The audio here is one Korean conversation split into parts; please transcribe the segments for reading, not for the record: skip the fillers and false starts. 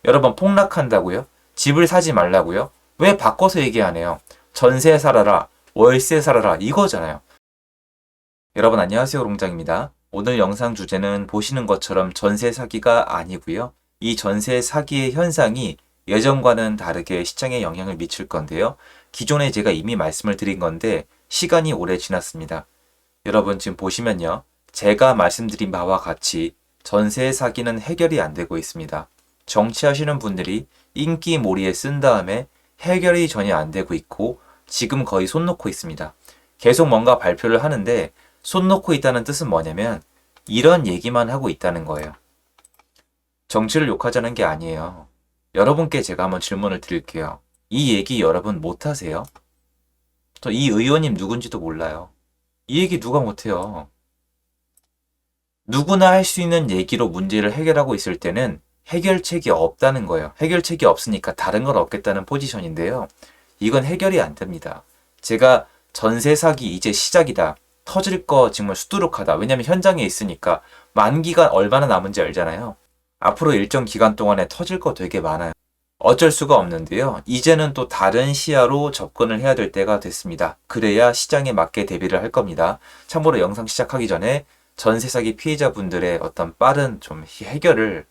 여러분 폭락한다고요? 집을 사지 말라고요? 왜 바꿔서 얘기 안 해요? 전세 살아라, 월세 살아라 이거잖아요. 여러분 안녕하세요, 롱장입니다. 오늘 영상 주제는 보시는 것처럼 전세 사기가 아니고요. 이 전세 사기의 현상이 예전과는 다르게 시장에 영향을 미칠 건데요. 기존에 제가 이미 말씀을 드린 건데 시간이 오래 지났습니다. 여러분 지금 보시면요. 제가 말씀드린 바와 같이 전세 사기는 해결이 안 되고 있습니다. 정치하시는 분들이 인기몰이에 쓴 다음에 해결이 전혀 안 되고 있고 지금 거의 손 놓고 있습니다. 계속 뭔가 발표를 하는데 손 놓고 있다는 뜻은 뭐냐면 이런 얘기만 하고 있다는 거예요. 정치를 욕하자는 게 아니에요. 여러분께 제가 한번 질문을 드릴게요. 이 얘기 여러분 못하세요? 저 이 의원님 누군지도 몰라요. 이 얘기 누가 못해요? 누구나 할 수 있는 얘기로 문제를 해결하고 있을 때는 해결책이 없다는 거예요. 해결책이 없으니까 다른 걸 얻겠다는 포지션인데요. 이건 해결이 안 됩니다. 제가 전세 사기 이제 시작이다. 터질 거 정말 수두룩하다. 왜냐면 현장에 있으니까 만기가 얼마나 남은지 알잖아요. 앞으로 일정 기간 동안에 터질 거 되게 많아요. 어쩔 수가 없는데요. 이제는 또 다른 시야로 접근을 해야 될 때가 됐습니다. 그래야 시장에 맞게 대비를 할 겁니다. 참고로 영상 시작하기 전에 전세 사기 피해자분들의 어떤 빠른 좀 해결을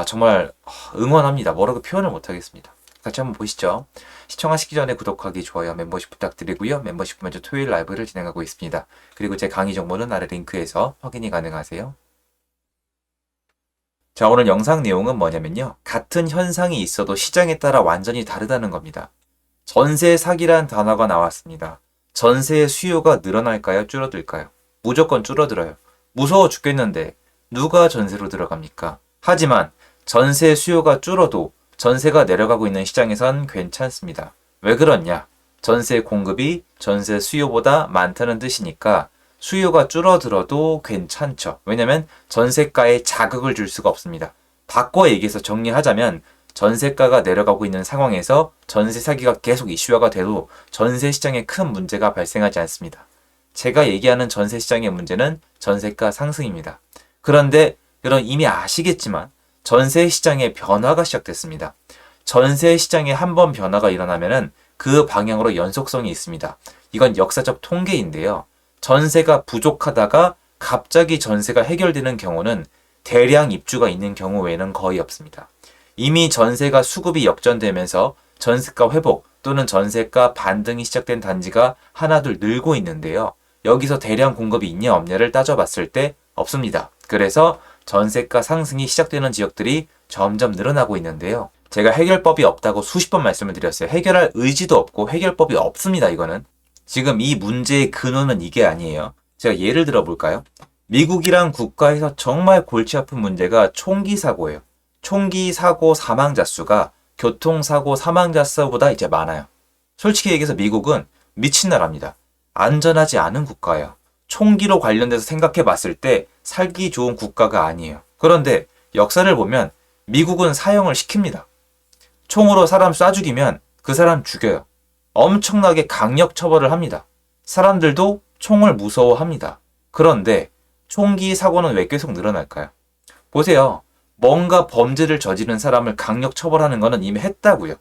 정말 응원합니다. 뭐라고 표현을 못하겠습니다. 같이 한번 보시죠. 시청하시기 전에 구독하기, 좋아요, 멤버십 부탁드리고요. 멤버십 매주 토요일 라이브를 진행하고 있습니다. 그리고 제 강의 정보는 아래 링크에서 확인이 가능하세요. 자, 오늘 영상 내용은 뭐냐면요. 같은 현상이 있어도 시장에 따라 완전히 다르다는 겁니다. 전세 사기란 단어가 나왔습니다. 전세의 수요가 늘어날까요? 줄어들까요? 무조건 줄어들어요. 무서워 죽겠는데 누가 전세로 들어갑니까? 하지만 전세 수요가 줄어도 전세가 내려가고 있는 시장에선 괜찮습니다. 왜 그렇냐? 전세 공급이 전세 수요보다 많다는 뜻이니까 수요가 줄어들어도 괜찮죠. 왜냐면 전세가에 자극을 줄 수가 없습니다. 바꿔 얘기해서 정리하자면 전세가가 내려가고 있는 상황에서 전세 사기가 계속 이슈화가 돼도 전세 시장에 큰 문제가 발생하지 않습니다. 제가 얘기하는 전세 시장의 문제는 전세가 상승입니다. 그런데 여러분 이미 아시겠지만 전세 시장의 변화가 시작됐습니다. 전세 시장에 한 번 변화가 일어나면은 그 방향으로 연속성이 있습니다. 이건 역사적 통계인데요. 전세가 부족하다가 갑자기 전세가 해결되는 경우는 대량 입주가 있는 경우 외에는 거의 없습니다. 이미 전세가 수급이 역전되면서 전세가 회복 또는 전세가 반등이 시작된 단지가 하나둘 늘고 있는데요. 여기서 대량 공급이 있냐 없냐를 따져봤을 때 없습니다. 그래서 전세가 상승이 시작되는 지역들이 점점 늘어나고 있는데요. 제가 해결법이 없다고 수십 번 말씀을 드렸어요. 해결할 의지도 없고 해결법이 없습니다. 이거는. 지금 이 문제의 근원은 이게 아니에요. 제가 예를 들어 볼까요? 미국이란 국가에서 정말 골치 아픈 문제가 총기 사고예요. 총기 사고 사망자 수가 교통사고 사망자 수보다 이제 많아요. 솔직히 얘기해서 미국은 미친 나라입니다. 안전하지 않은 국가예요. 총기로 관련돼서 생각해 봤을 때 살기 좋은 국가가 아니에요. 그런데 역사를 보면 미국은 사형을 시킵니다. 총으로 사람 쏴 죽이면 그 사람 죽여요. 엄청나게 강력 처벌을 합니다. 사람들도 총을 무서워합니다. 그런데 총기 사고는 왜 계속 늘어날까요? 보세요. 뭔가 범죄를 저지른 사람을 강력 처벌하는 거는 이미 했다고요.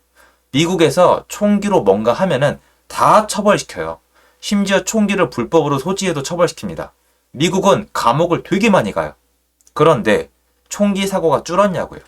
미국에서 총기로 뭔가 하면은 다 처벌시켜요. 심지어 총기를 불법으로 소지해도 처벌시킵니다. 미국은 감옥을 되게 많이 가요. 그런데 총기 사고가 줄었냐고요?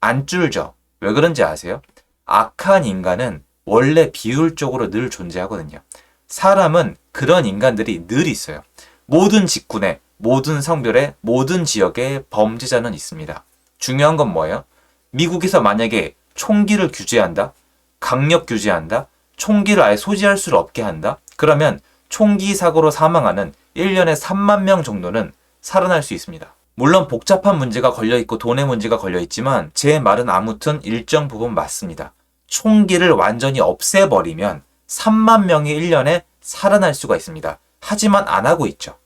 안 줄죠. 왜 그런지 아세요? 악한 인간은 원래 비율적으로 늘 존재하거든요. 사람은 그런 인간들이 늘 있어요. 모든 직군에, 모든 성별에, 모든 지역에 범죄자는 있습니다. 중요한 건 뭐예요? 미국에서 만약에 총기를 규제한다? 강력 규제한다? 총기를 아예 소지할 수 없게 한다? 그러면 총기 사고로 사망하는 1년에 3만 명 정도는 살아날 수 있습니다. 물론 복잡한 문제가 걸려있고 돈의 문제가 걸려있지만 제 말은 아무튼 일정 부분 맞습니다. 총기를 완전히 없애버리면 3만 명이 1년에 살아날 수가 있습니다. 하지만 안 하고 있죠.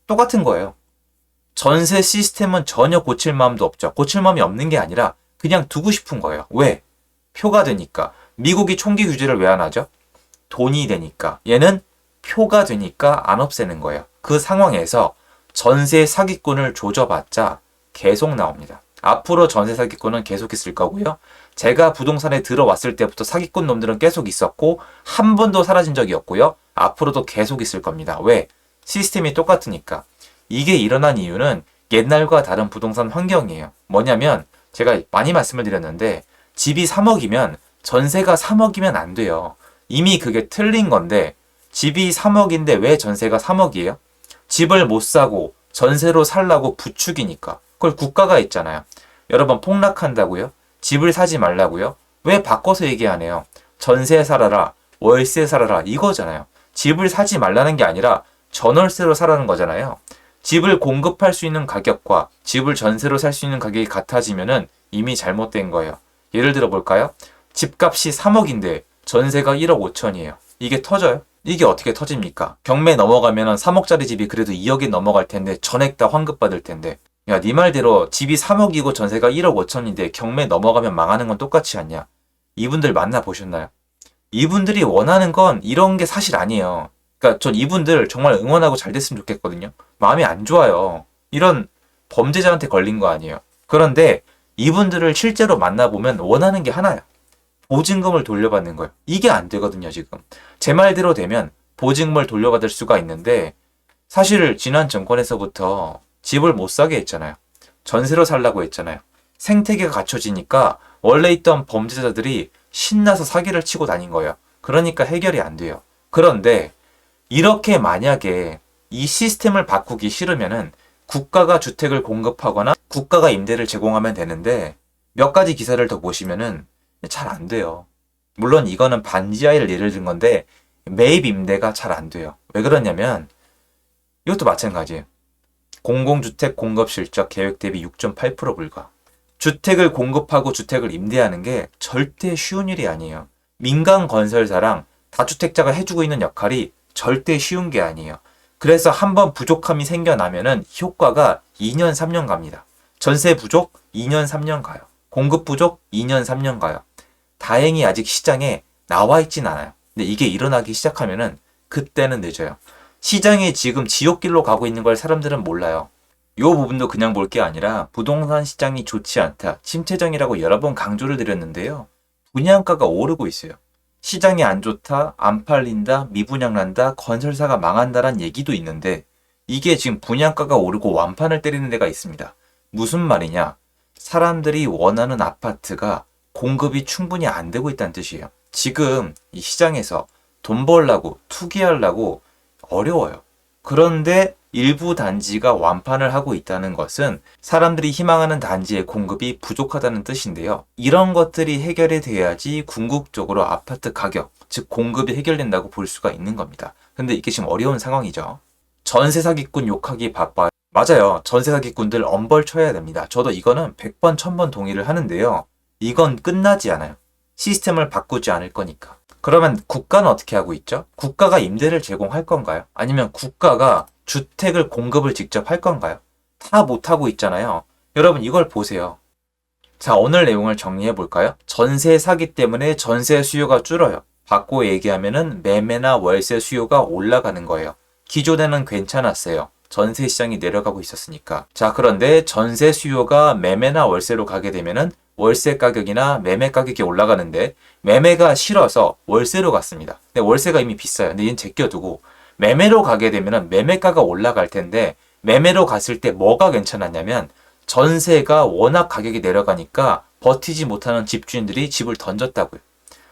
똑같은 거예요. 전세 시스템은 전혀 고칠 마음도 없죠. 고칠 마음이 없는 게 아니라 그냥 두고 싶은 거예요. 왜? 표가 되니까. 미국이 총기 규제를 왜 안 하죠? 돈이 되니까. 얘는 표가 되니까 안 없애는 거예요. 그 상황에서 전세 사기꾼을 조져봤자 계속 나옵니다. 앞으로 전세 사기꾼은 계속 있을 거고요. 제가 부동산에 들어왔을 때부터 사기꾼 놈들은 계속 있었고 한 번도 사라진 적이 없고요. 앞으로도 계속 있을 겁니다. 왜? 시스템이 똑같으니까. 이게 일어난 이유는 옛날과 다른 부동산 환경이에요. 뭐냐면 제가 많이 말씀을 드렸는데 집이 3억이면 전세가 3억이면 안 돼요. 이미 그게 틀린 건데 집이 3억인데 왜 전세가 3억이에요? 집을 못 사고 전세로 살라고 부추기니까. 그걸 국가가 있잖아요. 여러분 폭락한다고요? 집을 사지 말라고요? 왜 바꿔서 얘기 안 해요? 전세 살아라, 월세 살아라 이거잖아요. 집을 사지 말라는 게 아니라 전월세로 사라는 거잖아요. 집을 공급할 수 있는 가격과 집을 전세로 살 수 있는 가격이 같아지면은 이미 잘못된 거예요. 예를 들어 볼까요? 집값이 3억인데 전세가 1억 5천이에요. 이게 터져요? 이게 어떻게 터집니까? 경매 넘어가면 3억짜리 집이 그래도 2억이 넘어갈 텐데 전액 다 환급받을 텐데 야, 네 말대로 집이 3억이고 전세가 1억 5천인데 경매 넘어가면 망하는 건 똑같이 않냐? 이분들 만나보셨나요? 이분들이 원하는 건 이런 게 사실 아니에요. 그러니까 전 이분들 정말 응원하고 잘 됐으면 좋겠거든요. 마음이 안 좋아요. 이런 범죄자한테 걸린 거 아니에요. 그런데 이분들을 실제로 만나보면 원하는 게 하나예요. 보증금을 돌려받는 거예요. 이게 안 되거든요, 지금. 제 말대로 되면 보증금을 돌려받을 수가 있는데 사실 지난 정권에서부터 집을 못 사게 했잖아요. 전세로 살라고 했잖아요. 생태계가 갖춰지니까 원래 있던 범죄자들이 신나서 사기를 치고 다닌 거예요. 그러니까 해결이 안 돼요. 그런데 이렇게 만약에 이 시스템을 바꾸기 싫으면은 국가가 주택을 공급하거나 국가가 임대를 제공하면 되는데 몇 가지 기사를 더 보시면은 잘 안 돼요. 물론 이거는 반지하를 예를 든 건데 매입 임대가 잘 안 돼요. 왜 그러냐면 이것도 마찬가지예요. 공공주택 공급 실적 계획 대비 6.8% 불가. 주택을 공급하고 주택을 임대하는 게 절대 쉬운 일이 아니에요. 민간 건설사랑 다주택자가 해주고 있는 역할이 절대 쉬운 게 아니에요. 그래서 한번 부족함이 생겨나면은 효과가 2년, 3년 갑니다. 전세 부족 2년, 3년 가요. 공급 부족 2년, 3년 가요. 다행히 아직 시장에 나와 있진 않아요. 근데 이게 일어나기 시작하면은 그때는 늦어요. 시장이 지금 지옥길로 가고 있는 걸 사람들은 몰라요. 이 부분도 그냥 볼 게 아니라 부동산 시장이 좋지 않다, 침체장이라고 여러 번 강조를 드렸는데요. 분양가가 오르고 있어요. 시장이 안 좋다, 안 팔린다, 미분양 난다, 건설사가 망한다란 얘기도 있는데 이게 지금 분양가가 오르고 완판을 때리는 데가 있습니다. 무슨 말이냐? 사람들이 원하는 아파트가 공급이 충분히 안 되고 있다는 뜻이에요. 지금 이 시장에서 돈 벌려고 투기하려고 어려워요. 그런데 일부 단지가 완판을 하고 있다는 것은 사람들이 희망하는 단지의 공급이 부족하다는 뜻인데요. 이런 것들이 해결이 돼야지 궁극적으로 아파트 가격, 즉 공급이 해결된다고 볼 수가 있는 겁니다. 근데 이게 지금 어려운 상황이죠. 전세 사기꾼 욕하기 바빠요. 맞아요. 전세 사기꾼들 엄벌 쳐야 됩니다. 저도 이거는 100번, 1000번 동의를 하는데요. 이건 끝나지 않아요. 시스템을 바꾸지 않을 거니까. 그러면 국가는 어떻게 하고 있죠? 국가가 임대를 제공할 건가요? 아니면 국가가 주택을 공급을 직접 할 건가요? 다 못하고 있잖아요. 여러분 이걸 보세요. 자, 오늘 내용을 정리해 볼까요? 전세 사기 때문에 전세 수요가 줄어요. 바꿔 얘기하면은 매매나 월세 수요가 올라가는 거예요. 기존에는 괜찮았어요. 전세 시장이 내려가고 있었으니까. 자, 그런데 전세 수요가 매매나 월세로 가게 되면은 월세 가격이나 매매 가격이 올라가는데 매매가 싫어서 월세로 갔습니다. 근데 월세가 이미 비싸요. 근데 얘는 제껴두고 매매로 가게 되면 매매가가 올라갈 텐데 매매로 갔을 때 뭐가 괜찮았냐면 전세가 워낙 가격이 내려가니까 버티지 못하는 집주인들이 집을 던졌다고요.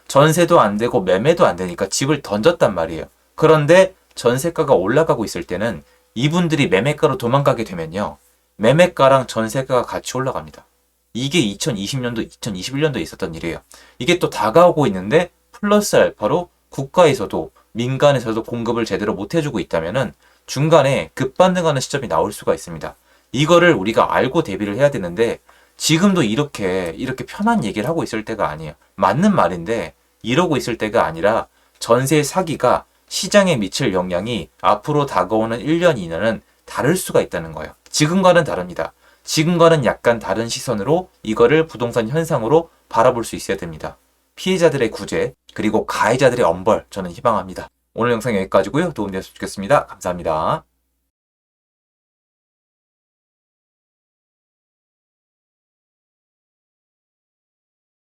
전세도 안 되고 매매도 안 되니까 집을 던졌단 말이에요. 그런데 전세가가 올라가고 있을 때는 이분들이 매매가로 도망가게 되면요. 매매가랑 전세가가 같이 올라갑니다. 이게 2020년도, 2021년도에 있었던 일이에요. 이게 또 다가오고 있는데 플러스 알파로 국가에서도 민간에서도 공급을 제대로 못 해주고 있다면은 중간에 급반등하는 시점이 나올 수가 있습니다. 이거를 우리가 알고 대비를 해야 되는데 지금도 이렇게 편한 얘기를 하고 있을 때가 아니에요. 맞는 말인데 이러고 있을 때가 아니라 전세 사기가 시장에 미칠 영향이 앞으로 다가오는 1년, 2년은 다를 수가 있다는 거예요. 지금과는 다릅니다. 지금과는 약간 다른 시선으로 이거를 부동산 현상으로 바라볼 수 있어야 됩니다. 피해자들의 구제, 그리고 가해자들의 엄벌 저는 희망합니다. 오늘 영상 여기까지고요. 도움되셨으면 좋겠습니다. 감사합니다.